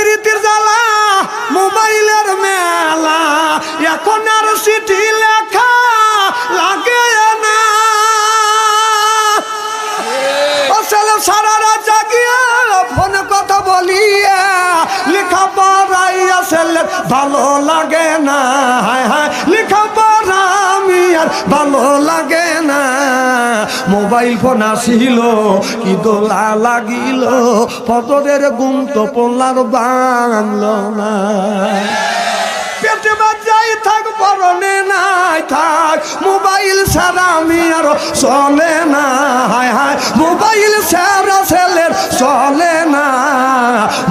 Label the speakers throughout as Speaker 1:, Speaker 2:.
Speaker 1: প্রীতির জ্বালা মোবাইলের মেলা এখন আর চিঠি লেখা লাগে না আসলে সারা রাত জাগিয়ে ফোনে কথা বলিয়া লেখা পড়াই আসলে ভালো লাগে না হায় হায় লেখা পড়া আমি আর ভালো লাগে না মোবাইল ফোন আসিল কি দোলা লাগিল ফজরের ঘুম তো পড়লার বাংলো না পেটে বাজাই থাক পরনে নাই থাক মোবাইল ছাড়া আমি আর চলে না হায় হায় মোবাইল ছাড়া ছেলের চলে না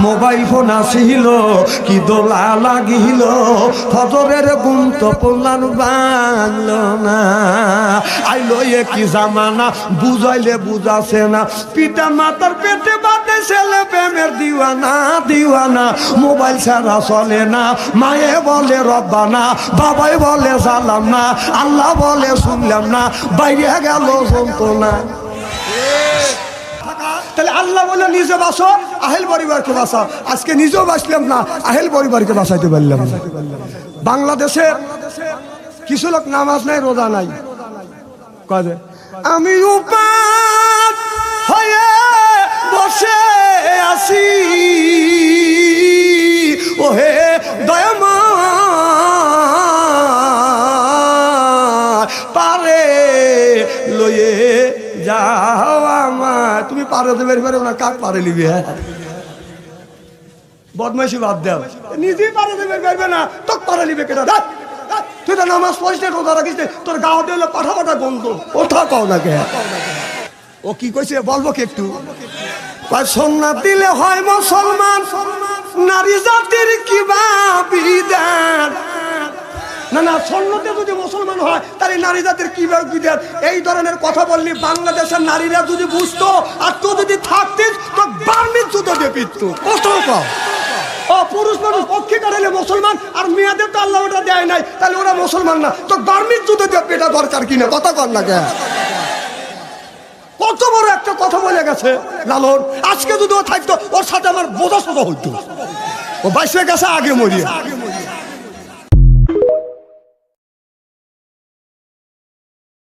Speaker 1: মোবাইল ফোন আসিল কি দোলা লাগিল ফজরের ঘুম তো পড়লার বাংলো না আইলো এ কি জামানা বুঝাইলে বুঝাছে না পিতা মাতার পেটে বাদে ছেলে প্রেমের দিওয়ানা দিওয়ানা মোবাইল ছাড়া চলে না মায়ে বলে রব্বানা বাবাই বলে সালাম না আল্লাহ বলে শুনলাম না বাইরে গেল যন্ত্রণা তাহলে আল্লাহ বলে নিজে বাঁচো আহেল পরিবারকে বাঁচাও আজকে নিজেও বাঁচলাম না আহেল পরিবারকে বাঁচাইতে পারলাম না বাংলাদেশের কিছু লোক নামাজ নাই রোজা নাই কয়ে আমি উপাস হয়ে বসে আছি ওহে দয়াময় পারে লয়ে যাও আমায় তুমি পারে তো বের পারো না কাক পারে নিবি হ্যাঁ বদমাইশি বাদ দেও নিজেই পারে তো বের পারবে না তোকে পারে নিবে কেটা তুই তো নামাজ পড়িস না রোজা রাখিস তোর গাঁওতে হলো পাঠা পাঠা গন্ধ ওঠা কও না কে ও কি কইছে বলবো কি একটু সোনা দিলে হয় মুসলমান নারী জাতির কিবা বিধান না না সন্ন্যতে যদি মুসলমান হয় তাহলে নারী জাতির কিভাবে বিধান এই ধরনের কথা বললি বাংলাদেশের নারীরা যদি বুঝতো আর তুই যদি থাকতিস তো বার্মিক জুতো দিয়ে পিটতো কত কম ও পুরুষ মানুষ অক্ষিকার হলে মুসলমান আর মেয়েদের তো আল্লাহ ওটা দেয় নাই তাহলে ওরা মুসলমান না তো বার্মিক জুতো দিয়ে পেটা দরকার কিনা কথা কর না কে কত বড় একটা কথা বলে গেছে লালন আজকে যদি ও থাকতো ওর সাথে আমার বোঝা সোজা হইতো ও বাইশে গেছে আগে মরিয়ে